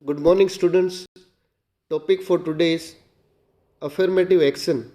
Good morning, students. Topic for today is affirmative action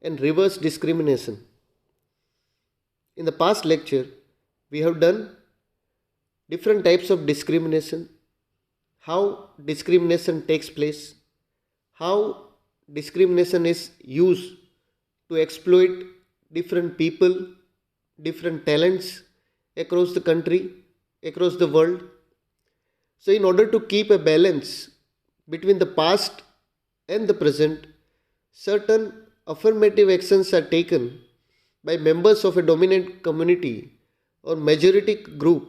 and reverse discrimination. In the past lecture, we have done different types of discrimination, how discrimination takes place, how discrimination is used to exploit different people, different talents across the country, across the world. So, in order to keep a balance between the past and the present, certain affirmative actions are taken by members of a dominant community or majority group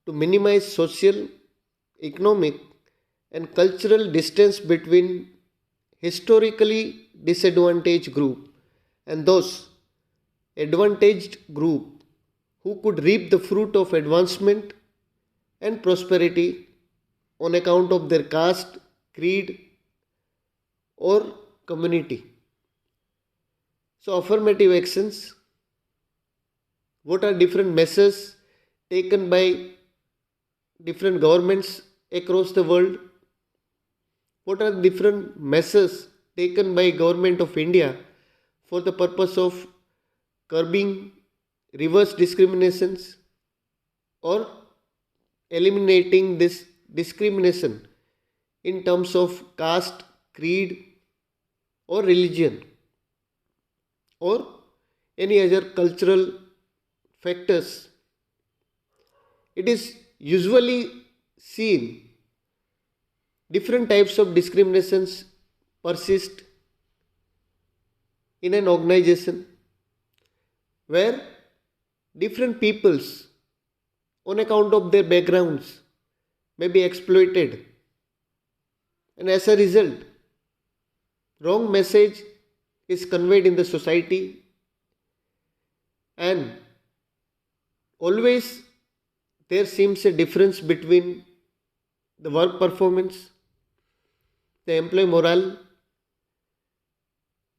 to minimize social, economic, and cultural distance between historically disadvantaged group and those advantaged group who could reap the fruit of advancement and prosperity on account of their caste, creed, or community. So, affirmative actions, what are different measures taken by different governments across the world? What are different measures taken by government of India for the purpose of curbing reverse discriminations or eliminating this discrimination in terms of caste, creed, or religion, or any other cultural factors? It is usually seen different types of discriminations persist in an organization where different peoples, on account of their backgrounds, may be exploited, and as a result, wrong message is conveyed in the society, and always there seems a difference between the work performance, the employee morale,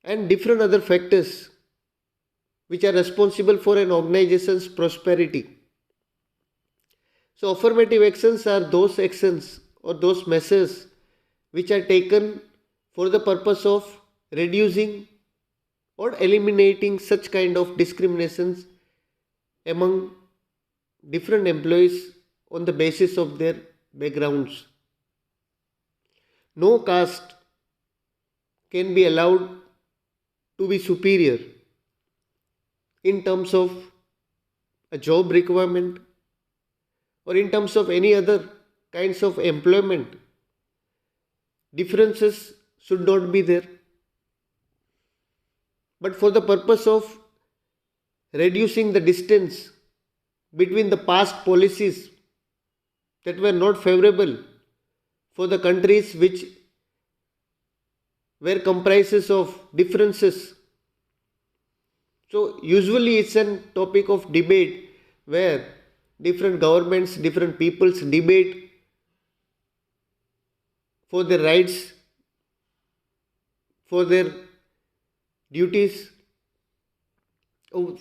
and different other factors which are responsible for an organization's prosperity. So, affirmative actions are those actions or those measures which are taken for the purpose of reducing or eliminating such kind of discriminations among different employees on the basis of their backgrounds. No caste can be allowed to be superior in terms of a job requirement or in terms of any other kinds of employment. Differences should not be there. But for the purpose of reducing the distance between the past policies that were not favorable for the countries which were comprises of differences. So usually it's a topic of debate where different governments, different peoples debate for their rights, for their duties,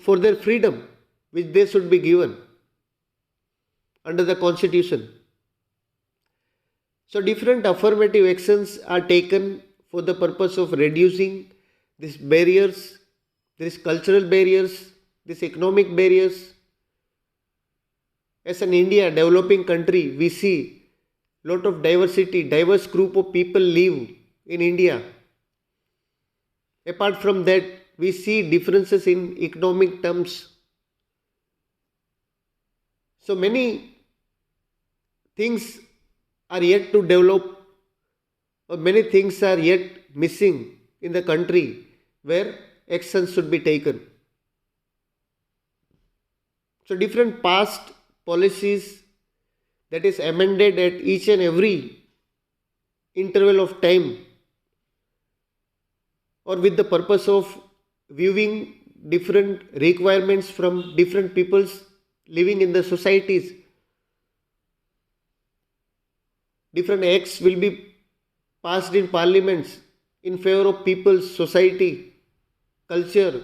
for their freedom which they should be given under the constitution. So different affirmative actions are taken for the purpose of reducing these barriers, these cultural barriers, these economic barriers. As an India developing country, we see lot of diversity, diverse group of people live in India. Apart from that, we see differences in economic terms. So many things are yet to develop, or many things are yet missing in the country where actions should be taken. So different past policies that is amended at each and every interval of time or with the purpose of viewing different requirements from different peoples living in the societies. Different acts will be passed in parliaments in favor of people's society, culture.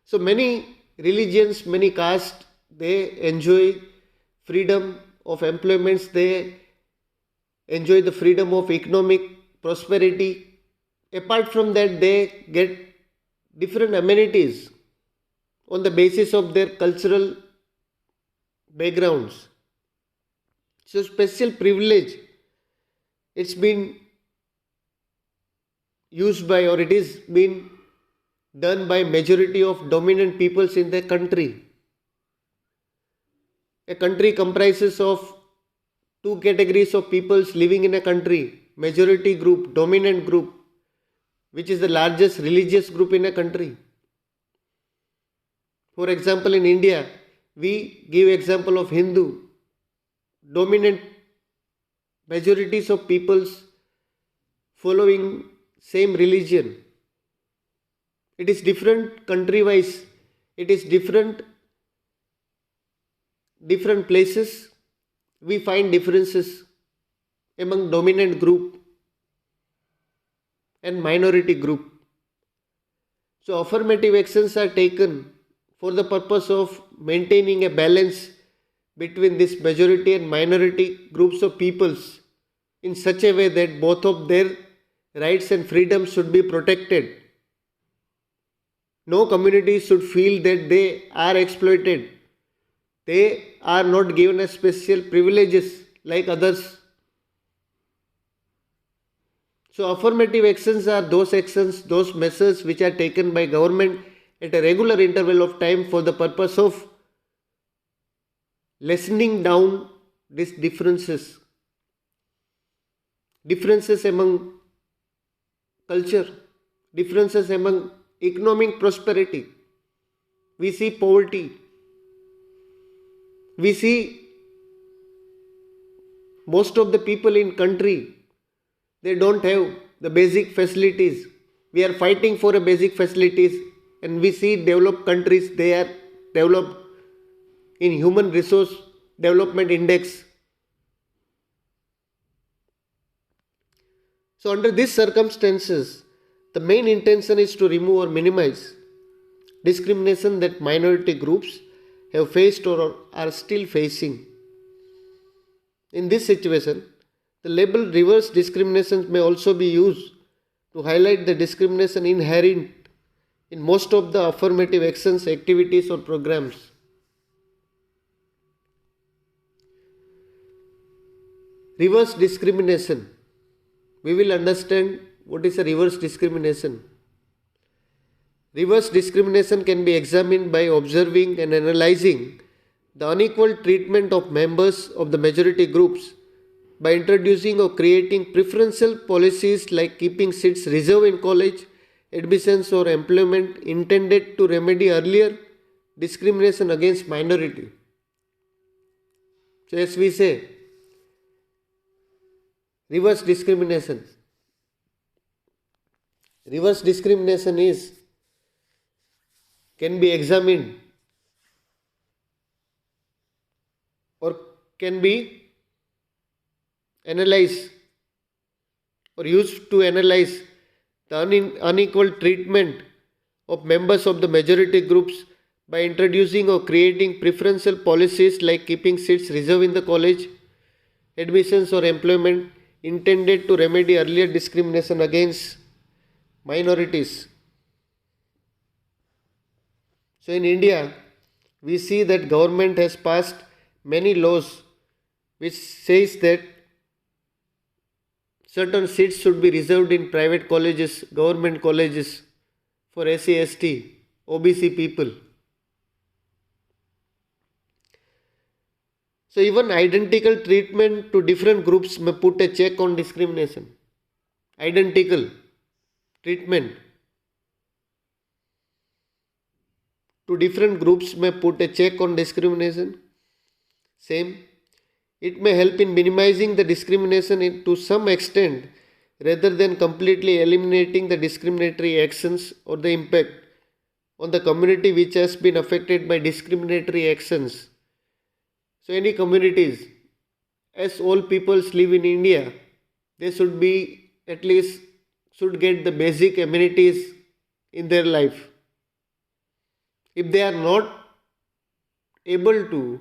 So many religions, many castes, they enjoy freedom of employments, they enjoy the freedom of economic prosperity. Apart from that, they get different amenities on the basis of their cultural backgrounds. So special privilege, it's been used by, or it is been done by majority of dominant peoples in the country. A country comprises of two categories of peoples living in a country: majority group, dominant group, which is the largest religious group in a country. For example, in India, we give example of Hindu, dominant majorities of peoples following same religion. It is different country wise, it is different places. We find differences among dominant group and minority group. So affirmative actions are taken for the purpose of maintaining a balance between this majority and minority groups of peoples in such a way that both of their rights and freedoms should be protected. No community should feel that they are exploited. They are not given a special privileges like others. So affirmative actions are those actions, those measures which are taken by government at a regular interval of time for the purpose of lessening down these differences. Differences among culture, differences among economic prosperity. We see poverty. We see most of the people in country, they don't have the basic facilities. We are fighting for a basic facilities, and we see developed countries, they are developed in human resource development index. So under these circumstances, the main intention is to remove or minimize discrimination that minority groups have faced or are still facing. In this situation, the label reverse discrimination may also be used to highlight the discrimination inherent in most of the affirmative actions, activities or programs. Reverse discrimination. We will understand what is a reverse discrimination. Reverse discrimination can be examined by observing and analyzing the unequal treatment of members of the majority groups by introducing or creating preferential policies like keeping seats reserved in college admissions or employment intended to remedy earlier discrimination against minority. So as we say, reverse discrimination. Reverse discrimination can be examined or can be analyzed or used to analyze the unequal treatment of members of the majority groups by introducing or creating preferential policies like keeping seats reserved in the college admissions or employment intended to remedy earlier discrimination against minorities. So in India, we see that government has passed many laws which says that certain seats should be reserved in private colleges, government colleges for SC, ST, OBC people. So even identical treatment to different groups may put a check on discrimination. Identical treatment to different groups may put a check on discrimination. Same, it may help in minimizing the discrimination to some extent rather than completely eliminating the discriminatory actions or the impact on the community which has been affected by discriminatory actions. So any communities, as all peoples live in India, they should be at least should get the basic amenities in their life. If they are not able to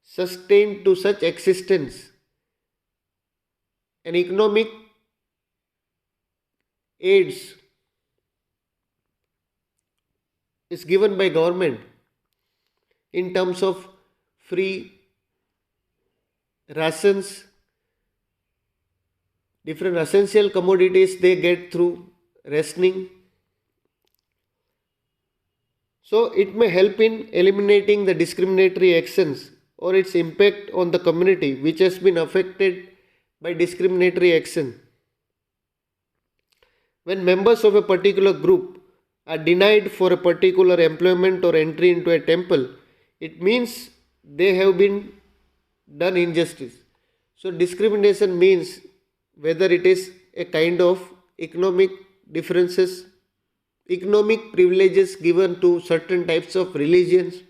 sustained to such existence. And economic aids is given by government in terms of free rations, different essential commodities they get through rationing. So it may help in eliminating the discriminatory actions or its impact on the community which has been affected by discriminatory action. When members of a particular group are denied for a particular employment or entry into a temple, it means they have been done injustice. So discrimination means whether it is a kind of economic differences, economic privileges given to certain types of religions,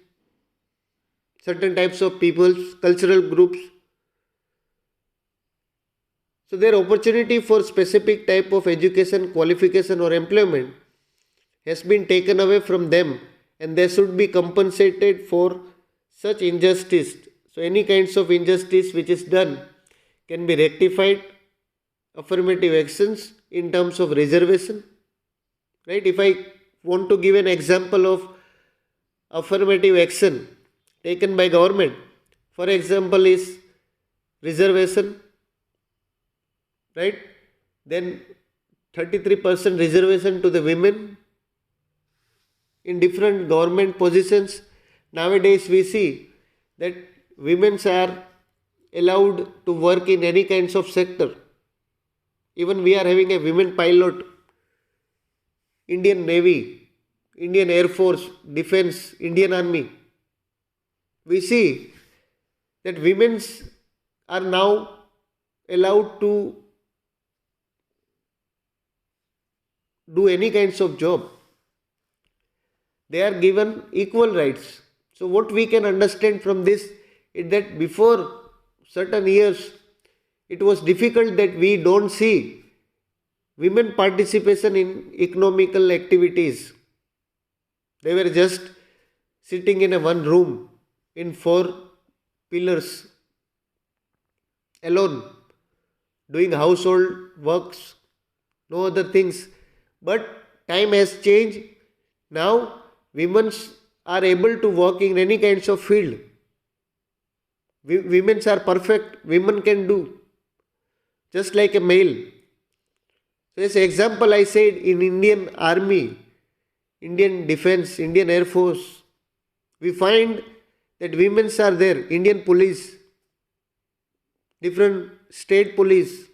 certain types of peoples, cultural groups. So their opportunity for specific type of education, qualification or employment has been taken away from them and they should be compensated for such injustice. So any kinds of injustice which is done can be rectified. Affirmative actions in terms of reservation. Right? If I want to give an example of affirmative action taken by government, for example is reservation, right? Then 33% reservation to the women in different government positions. Nowadays we see that women are allowed to work in any kinds of sector. Even we are having a women pilot, Indian Navy, Indian Air Force, Defence, Indian Army. We see that women are now allowed to do any kinds of job. They are given equal rights. So what we can understand from this is that before certain years, it was difficult that we don't see women participation in economical activities. They were just sitting in a one room in four pillars alone, doing household works, no other things. But time has changed. Now women are able to work in any kinds of field. Women are perfect. Women can do just like a male. So as example I said in Indian Army, Indian Defence, Indian Air Force, we find that women are there. Indian Police, different state police,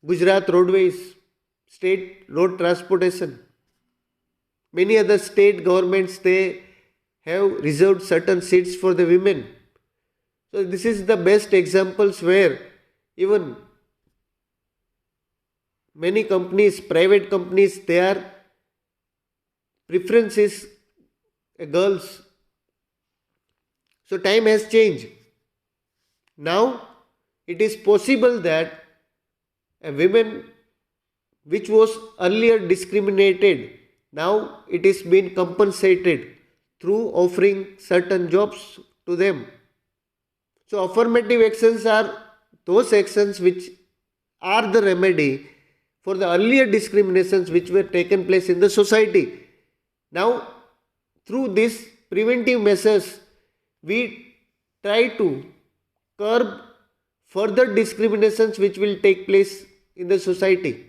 Gujarat Roadways, state road transportation. Many other state governments, they have reserved certain seats for the women. So this is the best examples where even many companies, private companies, their preference is girls. So time has changed. Now it is possible that a woman which was earlier discriminated, now it is being compensated through offering certain jobs to them. So affirmative actions are those actions which are the remedy for the earlier discriminations which were taken place in the society. Now through these preventive measures, we try to curb further discriminations which will take place in the society.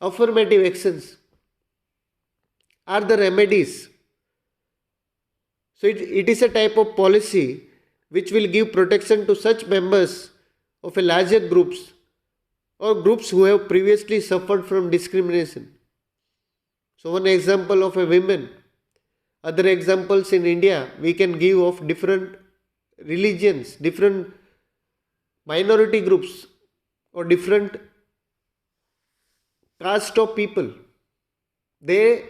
Affirmative actions are the remedies. So it is a type of policy which will give protection to such members of a larger groups or groups who have previously suffered from discrimination. So one example of a woman, other examples in India we can give of different religions, different minority groups or different caste of people. They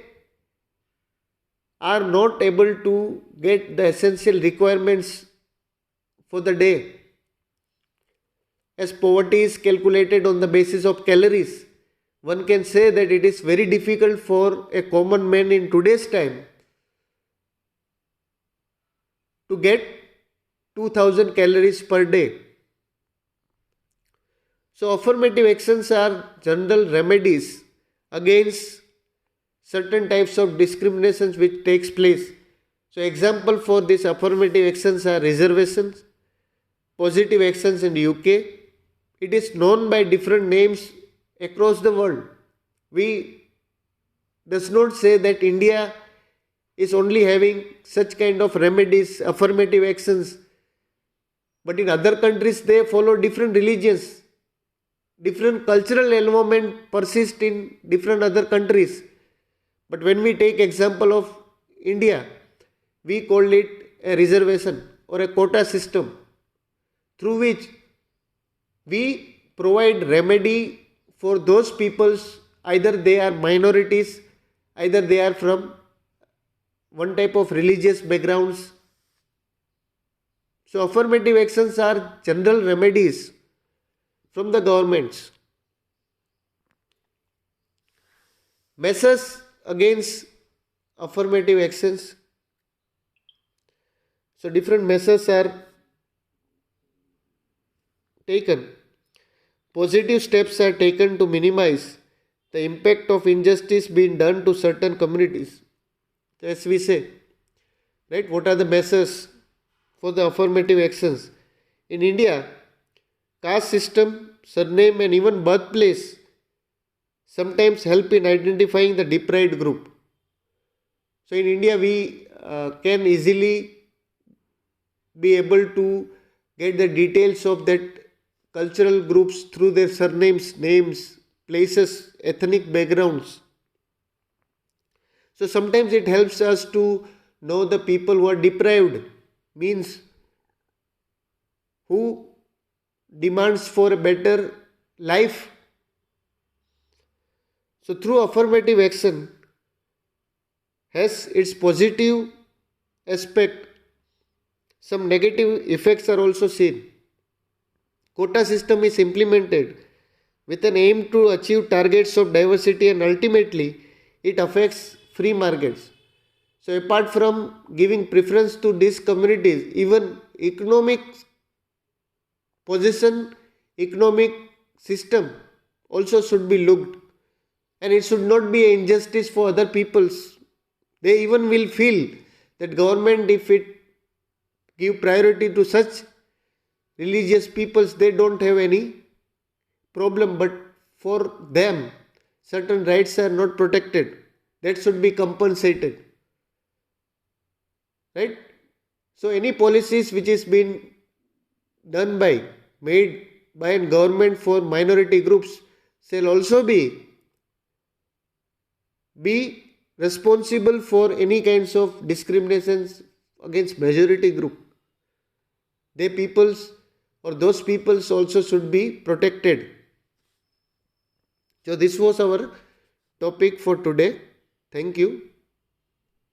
are not able to get the essential requirements for the day. As poverty is calculated on the basis of calories, one can say that it is very difficult for a common man in today's time to get 2000 calories per day. So affirmative actions are general remedies against certain types of discriminations which takes place. So example for these affirmative actions are reservations, positive actions in UK. It is known by different names across the world. We does not say that India is only having such kind of remedies, affirmative actions, but in other countries they follow different religions. Different cultural environment persist in different other countries. But when we take example of India, we call it a reservation or a quota system through which we provide remedy for those peoples, either they are minorities, either they are from one type of religious backgrounds. So affirmative actions are general remedies from the governments. Measures against affirmative actions. So different measures are taken. Positive steps are taken to minimize the impact of injustice being done to certain communities. As we say, right? What are the measures for the affirmative actions? In India, caste system, surname, and even birthplace sometimes help in identifying the deprived group. So in India, we can easily be able to get the details of that cultural groups through their surnames, names, places, ethnic backgrounds. So sometimes it helps us to know the people who are deprived, means who demands for a better life. So through affirmative action has its positive aspect, some negative effects are also seen. Quota system is implemented with an aim to achieve targets of diversity, and ultimately it affects free markets. So apart from giving preference to these communities, even economic position, economic system also should be looked, and it should not be an injustice for other peoples. They even will feel that government, if it give priority to such religious peoples, they don't have any problem, but for them certain rights are not protected, that should be compensated, right? So any policies which is been made by a government for minority groups shall also be responsible for any kinds of discriminations against majority group. They peoples or those peoples also should be protected. So this was our topic for today. Thank you.